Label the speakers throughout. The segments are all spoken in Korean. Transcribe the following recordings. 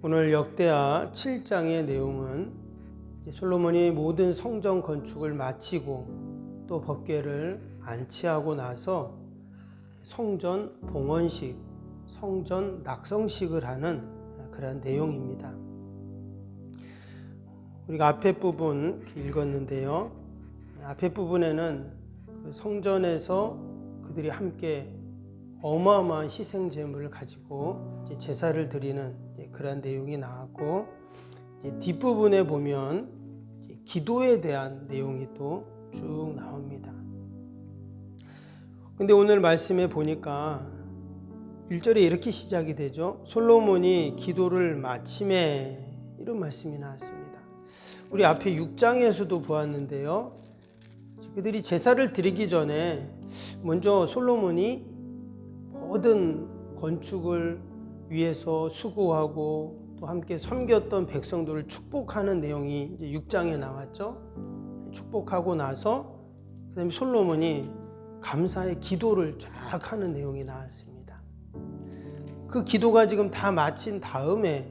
Speaker 1: 오늘 역대하 7장의 내용은 솔로몬이 모든 성전 건축을 마치고 또 법궤를 안치하고 나서 성전 봉헌식, 성전 낙성식을 하는 그런 내용입니다. 우리가 앞에 부분 읽었는데요. 앞에 부분에는 그 성전에서 그들이 함께 어마어마한 희생 제물을 가지고 이제 제사를 드리는 그런 내용이 나왔고, 이제 뒷부분에 보면 이제 기도에 대한 내용이 또 쭉 나옵니다. 근데 오늘 말씀에 보니까 1절에 이렇게 시작이 되죠. 솔로몬이 기도를 마침에, 이런 말씀이 나왔습니다. 우리 앞에 6장에서도 보았는데요. 그들이 제사를 드리기 전에 먼저 솔로몬이 모든 건축을 위해서 수고하고 또 함께 섬겼던 백성들을 축복하는 내용이 이제 6장에 나왔죠. 축복하고 나서 그다음에 솔로몬이 감사의 기도를 쫙 하는 내용이 나왔습니다. 그 기도가 지금 다 마친 다음에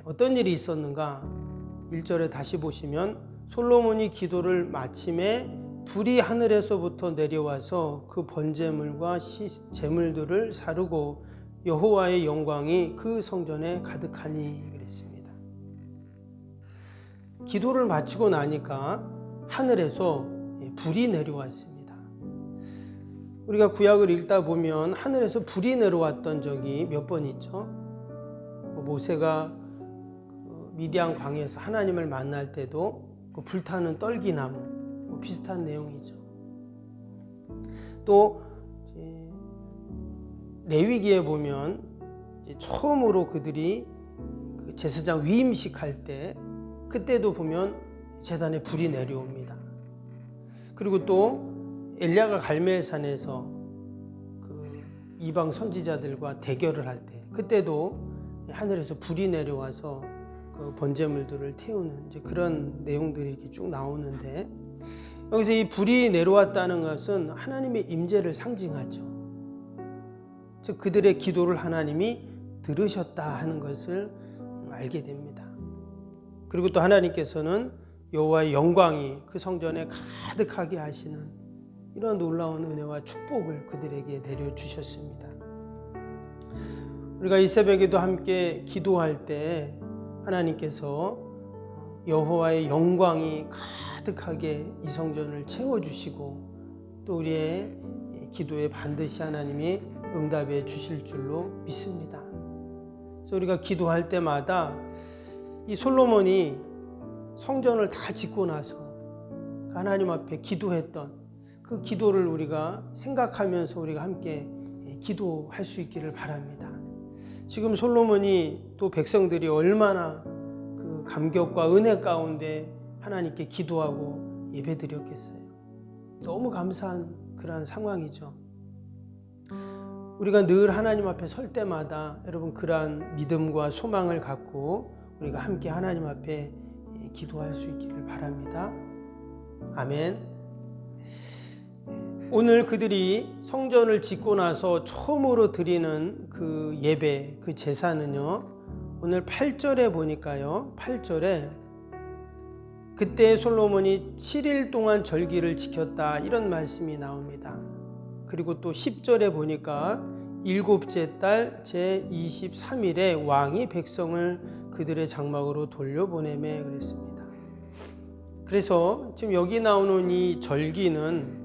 Speaker 1: 어떤 일이 있었는가? 1절에 다시 보시면 솔로몬이 기도를 마침에 불이 하늘에서부터 내려와서 그 번제물과 제물들을 사르고 여호와의 영광이 그 성전에 가득하니 그랬습니다. 기도를 마치고 나니까 하늘에서 불이 내려왔습니다. 우리가 구약을 읽다 보면 하늘에서 불이 내려왔던 적이 몇 번 있죠. 모세가 미디안 광야에서 하나님을 만날 때도 그 불타는 떨기나무 비슷한 내용이죠. 또 레위기에 보면 처음으로 그들이 그 제사장 위임식 할 때 그때도 보면 제단에 불이 내려옵니다. 그리고 또 엘리야가 갈멜산에서 그 이방 선지자들과 대결을 할 때 그때도 하늘에서 불이 내려와서 그 번제물들을 태우는 이제 그런 내용들이 이렇게 쭉 나오는데, 여기서 이 불이 내려왔다는 것은 하나님의 임재를 상징하죠. 즉 그들의 기도를 하나님이 들으셨다 하는 것을 알게 됩니다. 그리고 또 하나님께서는 여호와의 영광이 그 성전에 가득하게 하시는 이런 놀라운 은혜와 축복을 그들에게 내려주셨습니다. 우리가 이 새벽에도 함께 기도할 때 하나님께서 여호와의 영광이 가득하게 이 성전을 채워주시고 또 우리의 기도에 반드시 하나님이 응답해 주실 줄로 믿습니다. 그래서 우리가 기도할 때마다 이 솔로몬이 성전을 다 짓고 나서 하나님 앞에 기도했던 그 기도를 우리가 생각하면서 우리가 함께 기도할 수 있기를 바랍니다. 지금 솔로몬이 또 백성들이 얼마나 그 감격과 은혜 가운데 하나님께 기도하고 예배드렸겠어요. 너무 감사한 그러한 상황이죠. 우리가 늘 하나님 앞에 설 때마다 여러분 그러한 믿음과 소망을 갖고 우리가 함께 하나님 앞에 기도할 수 있기를 바랍니다. 아멘. 오늘 그들이 성전을 짓고 나서 처음으로 드리는 그 예배, 그 제사는요, 오늘 8절에 보니까요, 8절에 그때 솔로몬이 7일 동안 절기를 지켰다 이런 말씀이 나옵니다. 그리고 또 10절에 보니까 일곱째 달 제23일에 왕이 백성을 그들의 장막으로 돌려보내매 그랬습니다. 그래서 지금 여기 나오는 이 절기는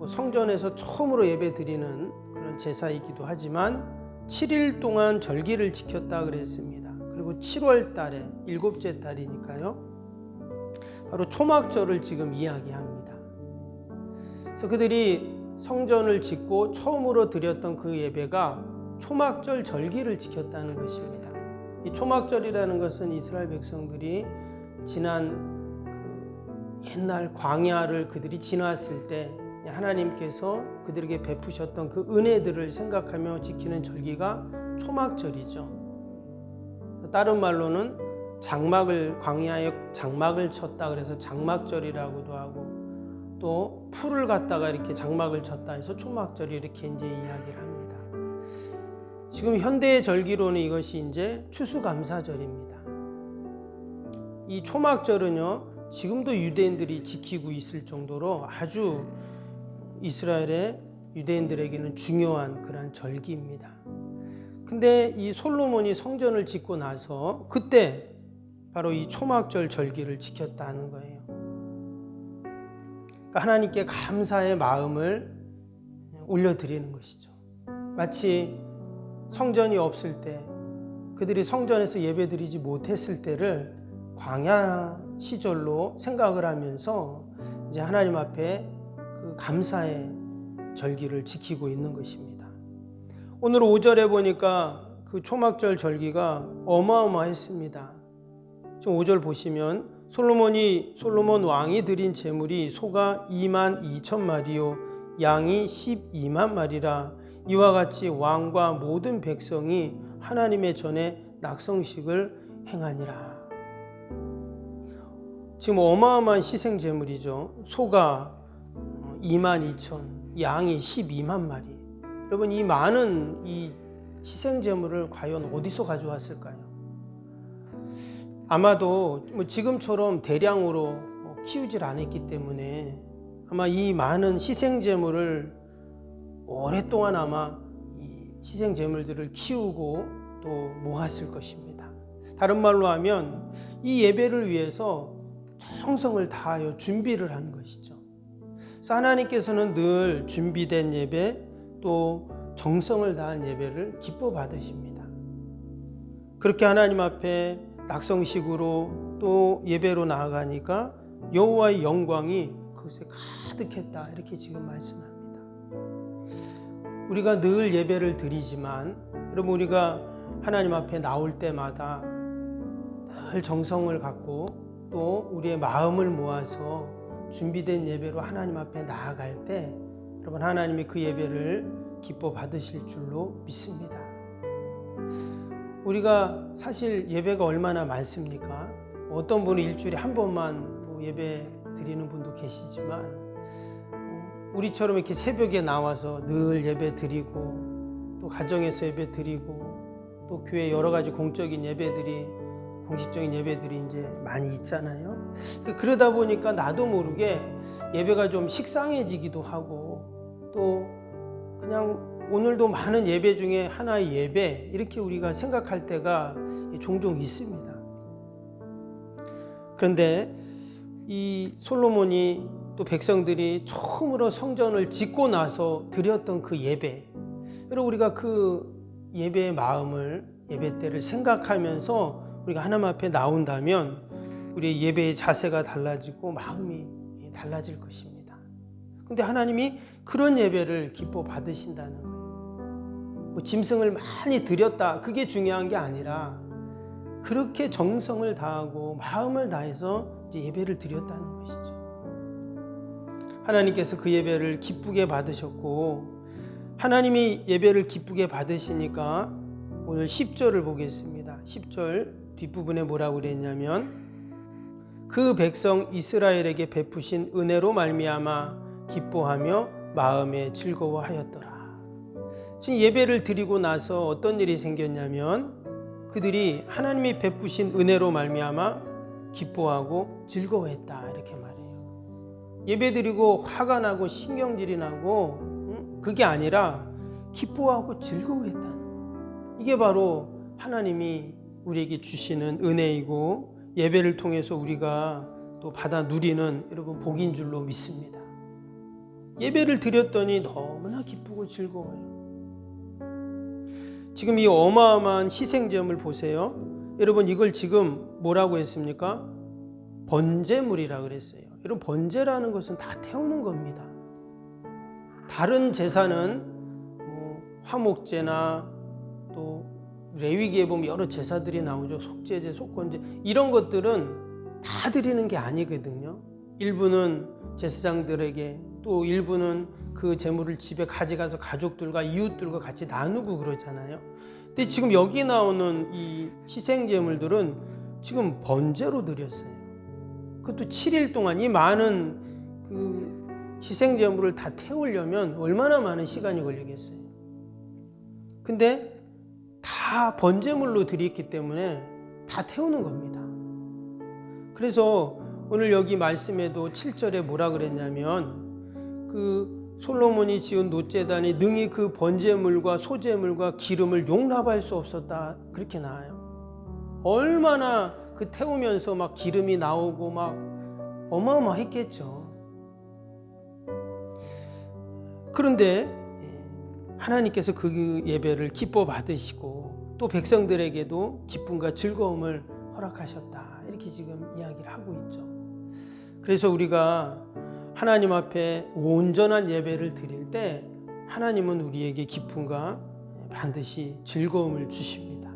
Speaker 1: 성전에서 처음으로 예배 드리는 그런 제사이기도 하지만 7일 동안 절기를 지켰다 그랬습니다. 그리고 7월 달에 일곱째 달이니까요. 바로 초막절을 지금 이야기합니다. 그래서 그들이 성전을 짓고 처음으로 드렸던 그 예배가 초막절 절기를 지켰다는 것입니다. 이 초막절이라는 것은 이스라엘 백성들이 지난 그 옛날 광야를 그들이 지났을 때 하나님께서 그들에게 베푸셨던 그 은혜들을 생각하며 지키는 절기가 초막절이죠. 다른 말로는 광야에 장막을 쳤다 그래서 장막절이라고도 하고, 또 풀을 갖다가 이렇게 장막을 쳤다 해서 초막절이 이렇게 이제 이야기를 합니다. 지금 현대의 절기로는 이것이 이제 추수감사절입니다. 이 초막절은요, 지금도 유대인들이 지키고 있을 정도로 아주 이스라엘의 유대인들에게는 중요한 그런 절기입니다. 근데 이 솔로몬이 성전을 짓고 나서 그때 바로 이 초막절 절기를 지켰다는 거예요. 그러니까 하나님께 감사의 마음을 올려드리는 것이죠. 마치 성전이 없을 때 그들이 성전에서 예배드리지 못했을 때를 광야 시절로 생각을 하면서 이제 하나님 앞에 그 감사의 절기를 지키고 있는 것입니다. 오늘 5절에 보니까 그 초막절 절기가 어마어마했습니다. 지금 5절 보시면 솔로몬 왕이 드린 제물이 소가 22,000마리요 양이 12만 마리라. 이와 같이 왕과 모든 백성이 하나님의 전에 낙성식을 행하니라. 지금 어마어마한 희생 제물이죠. 소가 22,000, 양이 12만 마리. 여러분, 이 많은 이 희생 제물을 과연 어디서 가져왔을까요? 아마도 지금처럼 대량으로 키우질 않았기 때문에 아마 이 많은 희생 제물을 오랫동안 아마 이 희생 제물들을 키우고 또 모았을 것입니다. 다른 말로 하면 이 예배를 위해서 정성을 다하여 준비를 한 것이죠. 그래서 하나님께서는 늘 준비된 예배 또 정성을 다한 예배를 기뻐 받으십니다. 그렇게 하나님 앞에 낙성식으로 또 예배로 나아가니까 여호와의 영광이 그것에 가득했다, 이렇게 지금 말씀합니다. 우리가 늘 예배를 드리지만 여러분, 우리가 하나님 앞에 나올 때마다 늘 정성을 갖고 또 우리의 마음을 모아서 준비된 예배로 하나님 앞에 나아갈 때 여러분, 하나님이 그 예배를 기뻐 받으실 줄로 믿습니다. 우리가 사실 예배가 얼마나 많습니까? 어떤 분은 일주일에 한 번만 예배 드리는 분도 계시지만 우리처럼 이렇게 새벽에 나와서 늘 예배 드리고 또 가정에서 예배 드리고 또 교회 여러 가지 공적인 예배들이, 공식적인 예배들이 이제 많이 있잖아요. 그러다 보니까 나도 모르게 예배가 좀 식상해지기도 하고 또 그냥 오늘도 많은 예배 중에 하나의 예배, 이렇게 우리가 생각할 때가 종종 있습니다. 그런데 이 솔로몬이 또 백성들이 처음으로 성전을 짓고 나서 드렸던 그 예배, 여러분, 우리가 그 예배의 마음을, 예배 때를 생각하면서 우리가 하나님 앞에 나온다면 우리의 예배의 자세가 달라지고 마음이 달라질 것입니다. 근데 하나님이 그런 예배를 기뻐 받으신다는 거예요. 짐승을 많이 드렸다, 그게 중요한 게 아니라 그렇게 정성을 다하고 마음을 다해서 이제 예배를 드렸다는 것이죠. 하나님께서 그 예배를 기쁘게 받으셨고, 하나님이 예배를 기쁘게 받으시니까 오늘 10절을 보겠습니다. 10절 뒷부분에 뭐라고 그랬냐면 그 백성 이스라엘에게 베푸신 은혜로 말미암아 기뻐하며 마음에 즐거워하였더라. 지금 예배를 드리고 나서 어떤 일이 생겼냐면 그들이 하나님이 베푸신 은혜로 말미암아 기뻐하고 즐거워했다, 이렇게 말해요. 예배 드리고 화가 나고 신경질이 나고 그게 아니라 기뻐하고 즐거워했다는, 이게 바로 하나님이 우리에게 주시는 은혜이고 예배를 통해서 우리가 또 받아 누리는 여러분 복인 줄로 믿습니다. 예배를 드렸더니 너무나 기쁘고 즐거워요. 지금 이 어마어마한 희생제물 보세요. 여러분, 이걸 지금 뭐라고 했습니까? 번제물이라 그랬어요. 여러분, 번제라는 것은 다 태우는 겁니다. 다른 제사는 화목제나 또 레위기에 보면 여러 제사들이 나오죠. 속죄제, 속건제, 이런 것들은 다 드리는 게 아니거든요. 일부는 제사장들에게, 또 일부는 그 제물을 집에 가져가서 가족들과 이웃들과 같이 나누고 그러잖아요. 근데 지금 여기 나오는 이 희생 제물들은 지금 번제로 드렸어요. 그것도 7일 동안 이 많은 그 희생 제물을 다 태우려면 얼마나 많은 시간이 걸리겠어요. 근데 다 번제물로 드렸기 때문에 다 태우는 겁니다. 그래서 오늘 여기 말씀에도 7절에 뭐라 그랬냐면 그 솔로몬이 지은 놋제단이 능히 그 번제물과 소제물과 기름을 용납할 수 없었다, 그렇게 나와요. 얼마나 그 태우면서 막 기름이 나오고 막 어마어마했겠죠. 그런데 하나님께서 그 예배를 기뻐 받으시고 또 백성들에게도 기쁨과 즐거움을 허락하셨다, 이렇게 지금 이야기를 하고 있죠. 그래서 우리가 하나님 앞에 온전한 예배를 드릴 때 하나님은 우리에게 기쁨과 반드시 즐거움을 주십니다.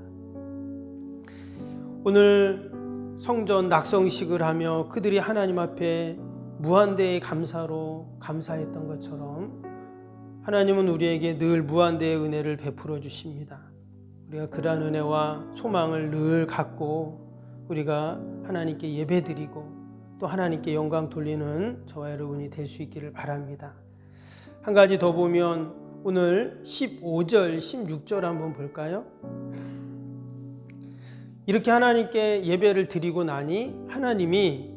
Speaker 1: 오늘 성전 낙성식을 하며 그들이 하나님 앞에 무한대의 감사로 감사했던 것처럼 하나님은 우리에게 늘 무한대의 은혜를 베풀어 주십니다. 우리가 그러한 은혜와 소망을 늘 갖고 우리가 하나님께 예배드리고 또 하나님께 영광 돌리는 저와 여러분이 될 수 있기를 바랍니다. 한 가지 더 보면 오늘 15절, 16절 한번 볼까요? 이렇게 하나님께 예배를 드리고 나니 하나님이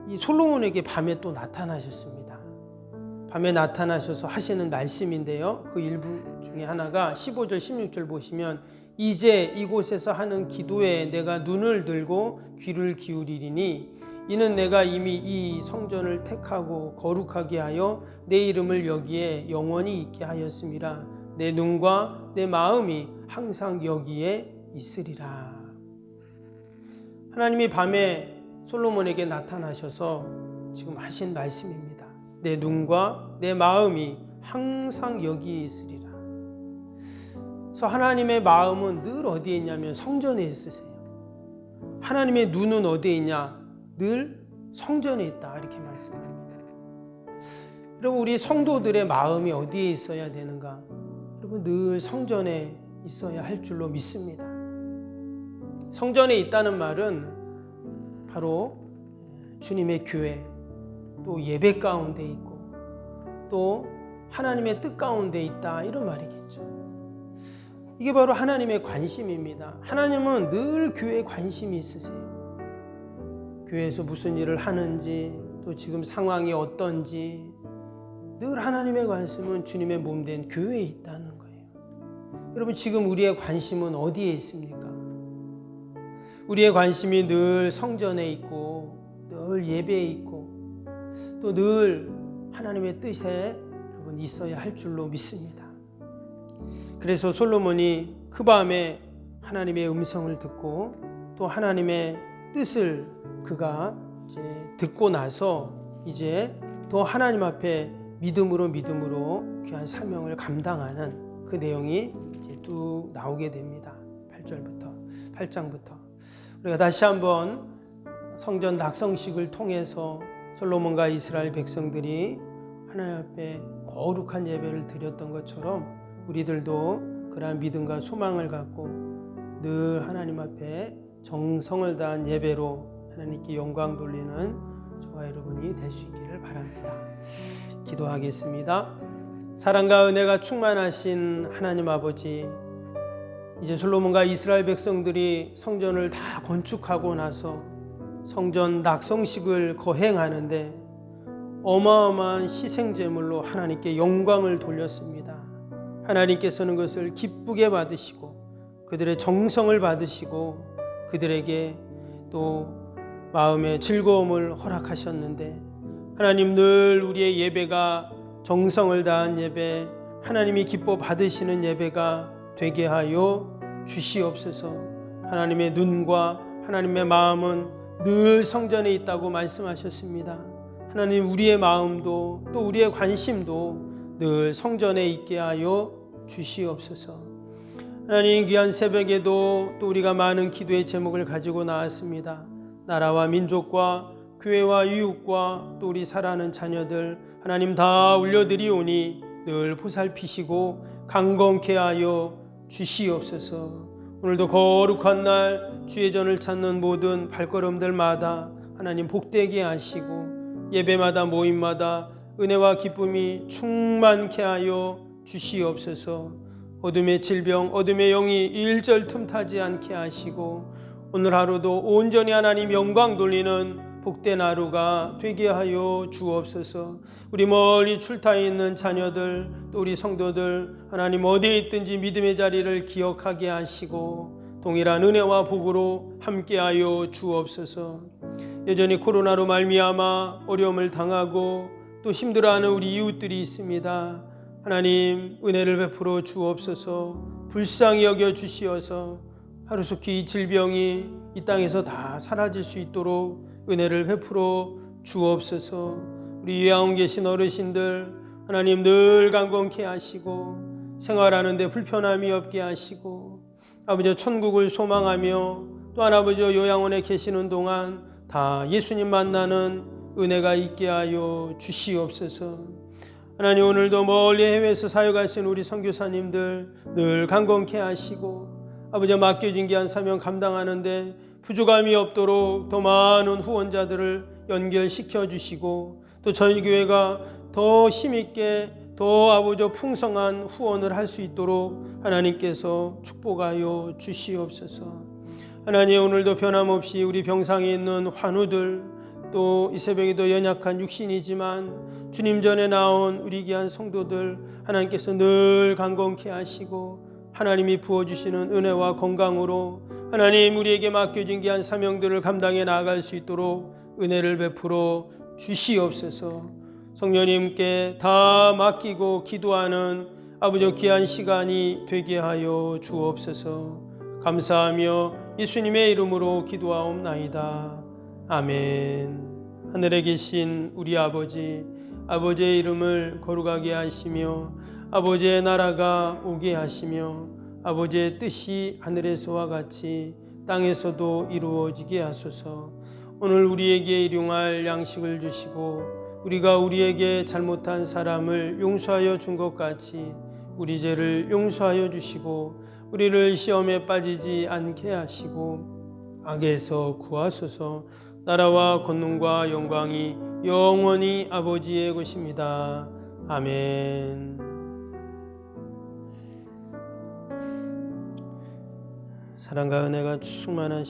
Speaker 1: 이 솔로몬에게 밤에 또 나타나셨습니다. 밤에 나타나셔서 하시는 말씀인데요. 그 일부 중에 하나가 15절, 16절 보시면 이제 이곳에서 하는 기도에 내가 눈을 들고 귀를 기울이리니 이는 내가 이미 이 성전을 택하고 거룩하게 하여 내 이름을 여기에 영원히 있게 하였음이라. 내 눈과 내 마음이 항상 여기에 있으리라. 하나님이 밤에 솔로몬에게 나타나셔서 지금 하신 말씀입니다. 내 눈과 내 마음이 항상 여기에 있으리라. 그래서 하나님의 마음은 늘 어디에 있냐면 성전에 있으세요. 하나님의 눈은 어디에 있냐? 늘 성전에 있다, 이렇게 말씀합니다. 여러분, 우리 성도들의 마음이 어디에 있어야 되는가? 여러분, 늘 성전에 있어야 할 줄로 믿습니다. 성전에 있다는 말은 바로 주님의 교회, 또 예배 가운데 있고 또 하나님의 뜻 가운데 있다, 이런 말이겠죠. 이게 바로 하나님의 관심입니다. 하나님은 늘 교회에 관심이 있으세요. 교회에서 무슨 일을 하는지 또 지금 상황이 어떤지 늘 하나님의 관심은 주님의 몸된 교회에 있다는 거예요. 여러분, 지금 우리의 관심은 어디에 있습니까? 우리의 관심이 늘 성전에 있고 늘 예배에 있고 또 늘 하나님의 뜻에 여러분 있어야 할 줄로 믿습니다. 그래서 솔로몬이 그 밤에 하나님의 음성을 듣고 또 하나님의 뜻을 그가 이제 듣고 나서 이제 더 하나님 앞에 믿음으로 귀한 사명을 감당하는 그 내용이 이제 뚝 나오게 됩니다. 8장부터 우리가 다시 한번 성전 낙성식을 통해서 솔로몬과 이스라엘 백성들이 하나님 앞에 거룩한 예배를 드렸던 것처럼 우리들도 그러한 믿음과 소망을 갖고 늘 하나님 앞에 정성을 다한 예배로 하나님께 영광 돌리는 저와 여러분이 될 수 있기를 바랍니다. 기도하겠습니다. 사랑과 은혜가 충만하신 하나님 아버지, 이제 솔로몬과 이스라엘 백성들이 성전을 다 건축하고 나서 성전 낙성식을 거행하는데 어마어마한 희생제물로 하나님께 영광을 돌렸습니다. 하나님께서는 그것을 기쁘게 받으시고 그들의 정성을 받으시고 그들에게 또 마음의 즐거움을 허락하셨는데, 하나님 늘 우리의 예배가 정성을 다한 예배, 하나님이 기뻐 받으시는 예배가 되게 하여 주시옵소서. 하나님의 눈과 하나님의 마음은 늘 성전에 있다고 말씀하셨습니다. 하나님, 우리의 마음도 또 우리의 관심도 늘 성전에 있게 하여 주시옵소서. 하나님, 귀한 새벽에도 또 우리가 많은 기도의 제목을 가지고 나왔습니다. 나라와 민족과 교회와 이웃과 또 우리 사랑하는 자녀들 하나님 다 올려드리오니 늘 보살피시고 강건케 하여 주시옵소서. 오늘도 거룩한 날 주의 전을 찾는 모든 발걸음들마다 하나님 복되게 하시고 예배마다 모임마다 은혜와 기쁨이 충만케 하여 주시옵소서. 어둠의 질병, 어둠의 영이 일절 틈타지 않게 하시고 오늘 하루도 온전히 하나님 영광 돌리는 복된 하루가 되게 하여 주옵소서. 우리 멀리 출타해 있는 자녀들, 또 우리 성도들 하나님 어디에 있든지 믿음의 자리를 기억하게 하시고 동일한 은혜와 복으로 함께하여 주옵소서. 여전히 코로나로 말미암아 어려움을 당하고 또 힘들어하는 우리 이웃들이 있습니다. 하나님 은혜를 베풀어 주옵소서. 불쌍히 여겨 주시어서 하루속히 이 질병이 이 땅에서 다 사라질 수 있도록 은혜를 베풀어 주옵소서. 우리 요양원 계신 어르신들 하나님 늘 강건케 하시고 생활하는 데 불편함이 없게 하시고 아버지 천국을 소망하며 또한 아버지 요양원에 계시는 동안 다 예수님 만나는 은혜가 있게 하여 주시옵소서. 하나님 오늘도 멀리 해외에서 사역하시는 우리 선교사님들 늘 강건케 하시고 아버지 맡겨진 귀한 사명 감당하는데 부족함이 없도록 더 많은 후원자들을 연결시켜 주시고 또 저희 교회가 더 힘있게 더 아버지 풍성한 후원을 할 수 있도록 하나님께서 축복하여 주시옵소서. 하나님 오늘도 변함없이 우리 병상에 있는 환우들 또 이 새벽에도 연약한 육신이지만 주님 전에 나온 우리 귀한 성도들 하나님께서 늘 강건케 하시고 하나님이 부어주시는 은혜와 건강으로 하나님 우리에게 맡겨진 귀한 사명들을 감당해 나아갈 수 있도록 은혜를 베풀어 주시옵소서. 성령님께 다 맡기고 기도하는 아버지 귀한 시간이 되게 하여 주옵소서. 감사하며 예수님의 이름으로 기도하옵나이다. 아멘. 하늘에 계신 우리 아버지, 아버지의 이름을 거룩하게 하시며 아버지의 나라가 오게 하시며 아버지의 뜻이 하늘에서와 같이 땅에서도 이루어지게 하소서. 오늘 우리에게 일용할 양식을 주시고 우리가 우리에게 잘못한 사람을 용서하여 준 것 같이 우리 죄를 용서하여 주시고 우리를 시험에 빠지지 않게 하시고 악에서 구하소서. 나라와 권능과 영광이 영원히 아버지의 것입니다. 아멘. 사랑과 은혜가 충만한